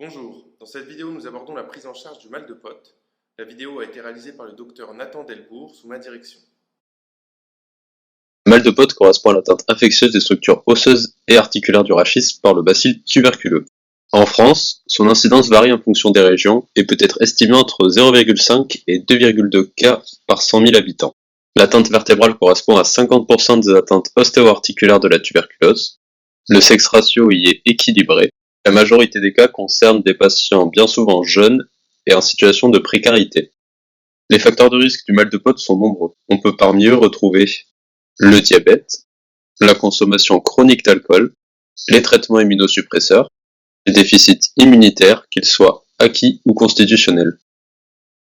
Bonjour, dans cette vidéo nous abordons la prise en charge du mal de Potte. La vidéo a été réalisée par le docteur Nathan Delbourg sous ma direction. Le mal de Potte correspond à l'atteinte infectieuse des structures osseuses et articulaires du rachis par le bacille tuberculeux. En France, son incidence varie en fonction des régions et peut être estimée entre 0,5 et 2,2 cas par 100 000 habitants. L'atteinte vertébrale correspond à 50% des atteintes ostéo-articulaires de la tuberculose. Le sexe ratio y est équilibré. La majorité des cas concernent des patients bien souvent jeunes et en situation de précarité. Les facteurs de risque du mal de Potte sont nombreux. On peut parmi eux retrouver le diabète, la consommation chronique d'alcool, les traitements immunosuppresseurs, les déficits immunitaires, qu'ils soient acquis ou constitutionnels.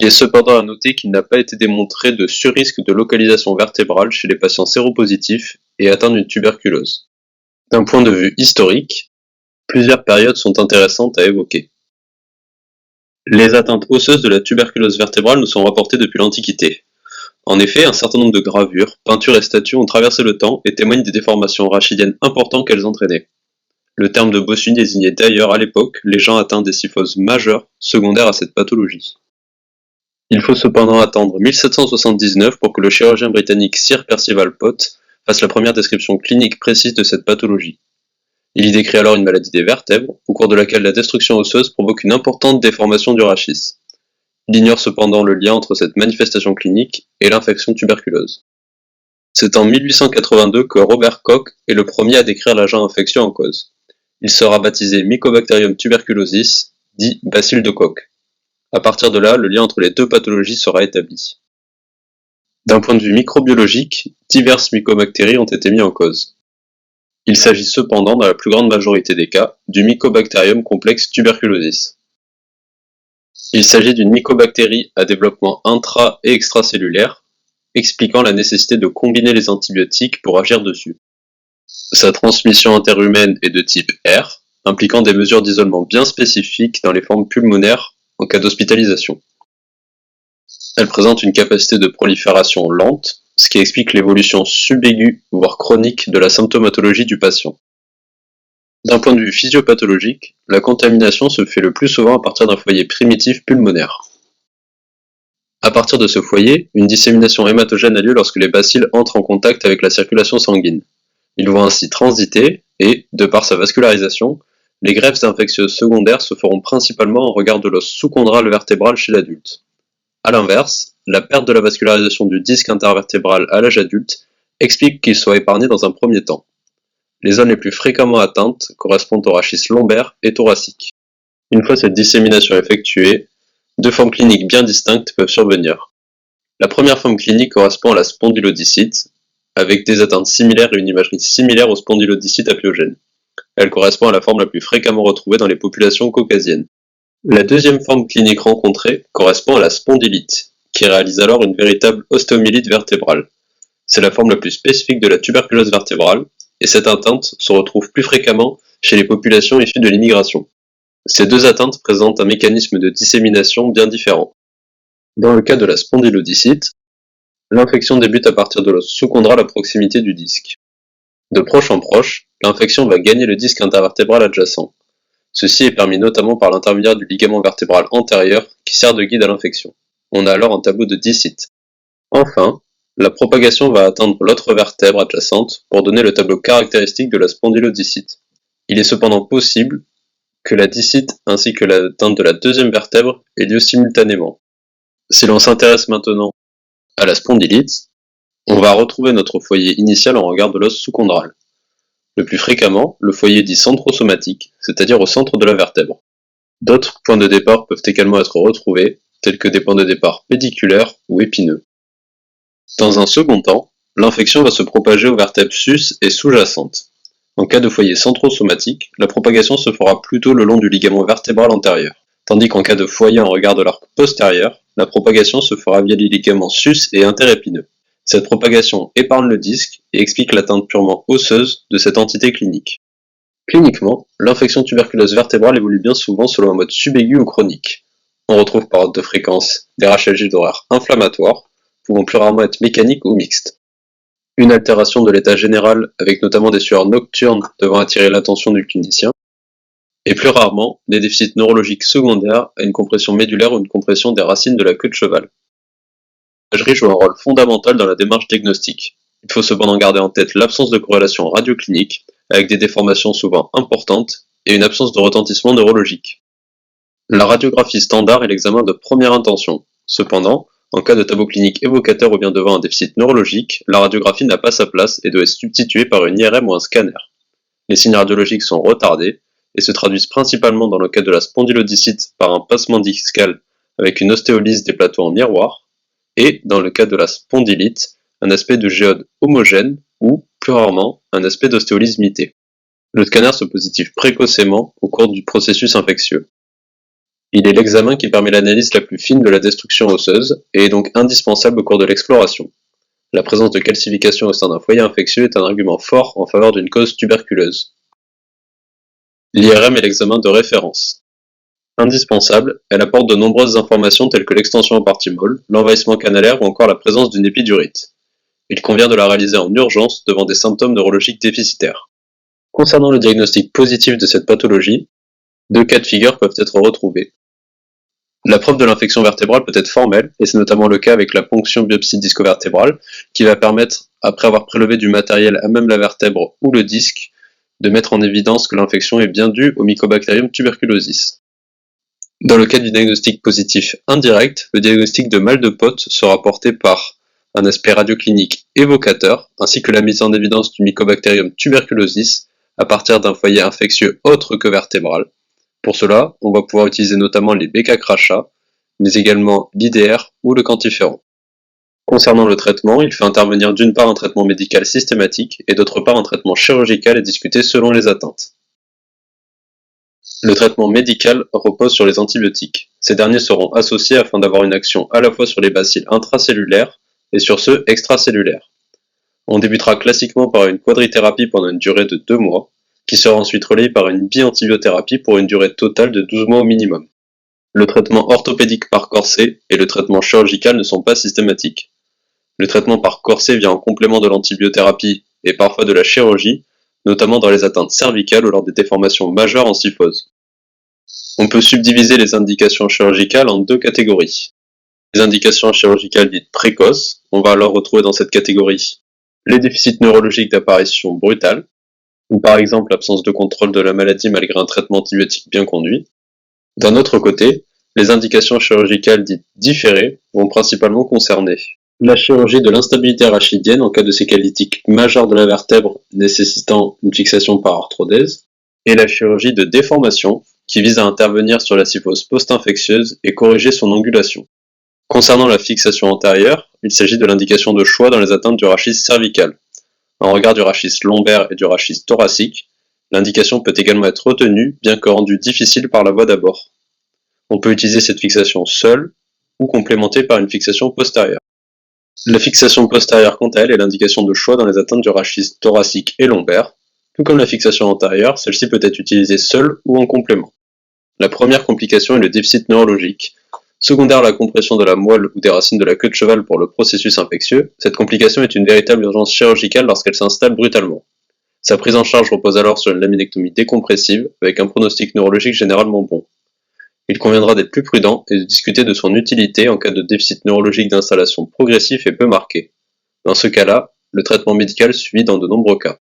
Il est cependant à noter qu'il n'a pas été démontré de surrisque de localisation vertébrale chez les patients séropositifs et atteints d'une tuberculose. D'un point de vue historique, plusieurs périodes sont intéressantes à évoquer. Les atteintes osseuses de la tuberculose vertébrale nous sont rapportées depuis l'Antiquité. En effet, un certain nombre de gravures, peintures et statues ont traversé le temps et témoignent des déformations rachidiennes importantes qu'elles entraînaient. Le terme de bossu désignait d'ailleurs à l'époque les gens atteints des syphoses majeures secondaires à cette pathologie. Il faut cependant attendre 1779 pour que le chirurgien britannique Sir Percival Pott fasse la première description clinique précise de cette pathologie. Il y décrit alors une maladie des vertèbres, au cours de laquelle la destruction osseuse provoque une importante déformation du rachis. Il ignore cependant le lien entre cette manifestation clinique et l'infection tuberculeuse. C'est en 1882 que Robert Koch est le premier à décrire l'agent infectieux en cause. Il sera baptisé Mycobacterium tuberculosis, dit bacille de Koch. À partir de là, le lien entre les deux pathologies sera établi. D'un point de vue microbiologique, diverses mycobactéries ont été mises en cause. Il s'agit cependant, dans la plus grande majorité des cas, du Mycobacterium complex tuberculosis. Il s'agit d'une mycobactérie à développement intra- et extracellulaire, expliquant la nécessité de combiner les antibiotiques pour agir dessus. Sa transmission interhumaine est de type R, impliquant des mesures d'isolement bien spécifiques dans les formes pulmonaires en cas d'hospitalisation. Elle présente une capacité de prolifération lente, ce qui explique l'évolution subaiguë voire chronique de la symptomatologie du patient. D'un point de vue physiopathologique, la contamination se fait le plus souvent à partir d'un foyer primitif pulmonaire. À partir de ce foyer, une dissémination hématogène a lieu lorsque les bacilles entrent en contact avec la circulation sanguine. Ils vont ainsi transiter et, de par sa vascularisation, les greffes infectieuses secondaires se feront principalement en regard de l'os sous-chondral vertébral chez l'adulte. A l'inverse, la perte de la vascularisation du disque intervertébral à l'âge adulte explique qu'il soit épargné dans un premier temps. Les zones les plus fréquemment atteintes correspondent au rachis lombaire et thoracique. Une fois cette dissémination effectuée, deux formes cliniques bien distinctes peuvent survenir. La première forme clinique correspond à la spondylodicite, avec des atteintes similaires et une imagerie similaire au spondylodicite apiogène. Elle correspond à la forme la plus fréquemment retrouvée dans les populations caucasiennes. La deuxième forme clinique rencontrée correspond à la spondylite, qui réalise alors une véritable ostéomyélite vertébrale. C'est la forme la plus spécifique de la tuberculose vertébrale, et cette atteinte se retrouve plus fréquemment chez les populations issues de l'immigration. Ces deux atteintes présentent un mécanisme de dissémination bien différent. Dans le cas de la spondylodicite, l'infection débute à partir de l'os sous-chondral à proximité du disque. De proche en proche, l'infection va gagner le disque intervertébral adjacent. Ceci est permis notamment par l'intermédiaire du ligament vertébral antérieur qui sert de guide à l'infection. On a alors un tableau de 10 sites. Enfin, la propagation va atteindre l'autre vertèbre adjacente pour donner le tableau caractéristique de la spondylodicite. Il est cependant possible que la dicite ainsi que l'atteinte de la deuxième vertèbre aient lieu simultanément. Si l'on s'intéresse maintenant à la spondylite, on va retrouver notre foyer initial en regard de l'os sous-chondral. Le plus fréquemment, le foyer dit centrosomatique, c'est-à-dire au centre de la vertèbre. D'autres points de départ peuvent également être retrouvés, tels que des points de départ pédiculaires ou épineux. Dans un second temps, l'infection va se propager aux vertèbres sus et sous-jacentes. En cas de foyer centrosomatique, la propagation se fera plutôt le long du ligament vertébral antérieur, tandis qu'en cas de foyer en regard de l'arc postérieur, la propagation se fera via les ligaments sus et interépineux. Cette propagation épargne le disque et explique l'atteinte purement osseuse de cette entité clinique. Cliniquement, l'infection tuberculeuse vertébrale évolue bien souvent selon un mode subaigu ou chronique. On retrouve par ordre de fréquence des rachalgies d'horaire inflammatoires, pouvant plus rarement être mécaniques ou mixtes. Une altération de l'état général, avec notamment des sueurs nocturnes devant attirer l'attention du clinicien, et plus rarement des déficits neurologiques secondaires à une compression médulaire ou une compression des racines de la queue de cheval. L'imagerie joue un rôle fondamental dans la démarche diagnostique. Il faut cependant garder en tête l'absence de corrélation radioclinique, avec des déformations souvent importantes, et une absence de retentissement neurologique. La radiographie standard est l'examen de première intention. Cependant, en cas de tableau clinique évocateur ou bien devant un déficit neurologique, la radiographie n'a pas sa place et doit être substituée par une IRM ou un scanner. Les signes radiologiques sont retardés et se traduisent principalement dans le cas de la spondylodicite par un passement discal avec une ostéolyse des plateaux en miroir, et dans le cas de la spondylite, un aspect de géode homogène ou, plus rarement, un aspect d'ostéolyse mitée. Le scanner se positive précocement au cours du processus infectieux. Il est l'examen qui permet l'analyse la plus fine de la destruction osseuse et est donc indispensable au cours de l'exploration. La présence de calcification au sein d'un foyer infectieux est un argument fort en faveur d'une cause tuberculeuse. L'IRM est l'examen de référence. Indispensable, elle apporte de nombreuses informations telles que l'extension en partie molle, l'envahissement canalaire ou encore la présence d'une épidurite. Il convient de la réaliser en urgence devant des symptômes neurologiques déficitaires. Concernant le diagnostic positif de cette pathologie, deux cas de figure peuvent être retrouvés. La preuve de l'infection vertébrale peut être formelle, et c'est notamment le cas avec la ponction biopsie disco-vertébrale, qui va permettre, après avoir prélevé du matériel à même la vertèbre ou le disque, de mettre en évidence que l'infection est bien due au Mycobacterium tuberculosis. Dans le cas du diagnostic positif indirect, le diagnostic de mal de Pott sera porté par un aspect radioclinique évocateur, ainsi que la mise en évidence du Mycobacterium tuberculosis à partir d'un foyer infectieux autre que vertébral. Pour cela, on va pouvoir utiliser notamment les BK-crachats, mais également l'IDR ou le quantiféron. Concernant le traitement, il fait intervenir d'une part un traitement médical systématique et d'autre part un traitement chirurgical et discuté selon les atteintes. Le traitement médical repose sur les antibiotiques. Ces derniers seront associés afin d'avoir une action à la fois sur les bacilles intracellulaires et sur ceux extracellulaires. On débutera classiquement par une quadrithérapie pendant une durée de 2 mois, qui sera ensuite relayée par une bi-antibiothérapie pour une durée totale de 12 mois au minimum. Le traitement orthopédique par corset et le traitement chirurgical ne sont pas systématiques. Le traitement par corset vient en complément de l'antibiothérapie et parfois de la chirurgie, notamment dans les atteintes cervicales ou lors des déformations majeures en syphose. On peut subdiviser les indications chirurgicales en 2 catégories. Les indications chirurgicales dites précoces, on va alors retrouver dans cette catégorie les déficits neurologiques d'apparition brutale, ou par exemple l'absence de contrôle de la maladie malgré un traitement antibiotique bien conduit. D'un autre côté, les indications chirurgicales dites différées vont principalement concerner la chirurgie de l'instabilité rachidienne en cas de séquelles lytiques majeures de la vertèbre nécessitant une fixation par arthrodèse, et la chirurgie de déformation qui vise à intervenir sur la syphose post-infectieuse et corriger son angulation. Concernant la fixation antérieure, il s'agit de l'indication de choix dans les atteintes du rachis cervical. En regard du rachis lombaire et du rachis thoracique, l'indication peut également être retenue, bien que rendue difficile par la voie d'abord. On peut utiliser cette fixation seule ou complémentée par une fixation postérieure. La fixation postérieure, quant à elle, est l'indication de choix dans les atteintes du rachis thoracique et lombaire. Tout comme la fixation antérieure, celle-ci peut être utilisée seule ou en complément. La première complication est le déficit neurologique. Secondaire à la compression de la moelle ou des racines de la queue de cheval pour le processus infectieux, cette complication est une véritable urgence chirurgicale lorsqu'elle s'installe brutalement. Sa prise en charge repose alors sur une laminectomie décompressive, avec un pronostic neurologique généralement bon. Il conviendra d'être plus prudent et de discuter de son utilité en cas de déficit neurologique d'installation progressif et peu marqué. Dans ce cas-là, le traitement médical suffit dans de nombreux cas.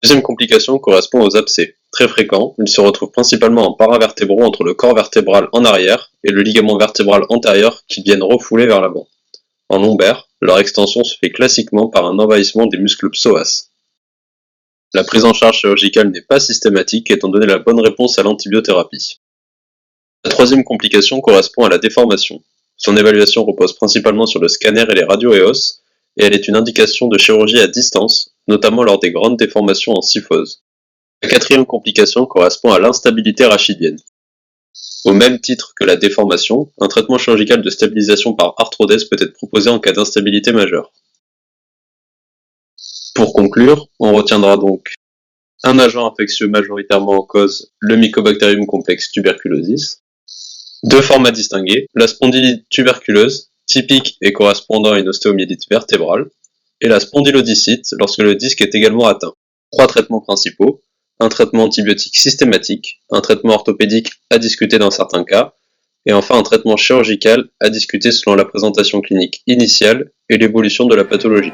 Deuxième complication correspond aux abcès. Très fréquents, ils se retrouvent principalement en paravertébraux entre le corps vertébral en arrière et le ligament vertébral antérieur qui viennent refouler vers l'avant. En lombaire, leur extension se fait classiquement par un envahissement des muscles psoas. La prise en charge chirurgicale n'est pas systématique étant donné la bonne réponse à l'antibiothérapie. La troisième complication correspond à la déformation. Son évaluation repose principalement sur le scanner et les radio-EOS, et elle est une indication de chirurgie à distance, notamment lors des grandes déformations en syphose. La quatrième complication correspond à l'instabilité rachidienne. Au même titre que la déformation, un traitement chirurgical de stabilisation par arthrodèse peut être proposé en cas d'instabilité majeure. Pour conclure, on retiendra donc un agent infectieux majoritairement en cause, le Mycobacterium complex tuberculosis, 2 formats distingués, la spondylite tuberculeuse, typique et correspondant à une ostéomyélite vertébrale, et la spondylodicite lorsque le disque est également atteint. 3 traitements principaux, un traitement antibiotique systématique, un traitement orthopédique à discuter dans certains cas, et enfin un traitement chirurgical à discuter selon la présentation clinique initiale et l'évolution de la pathologie.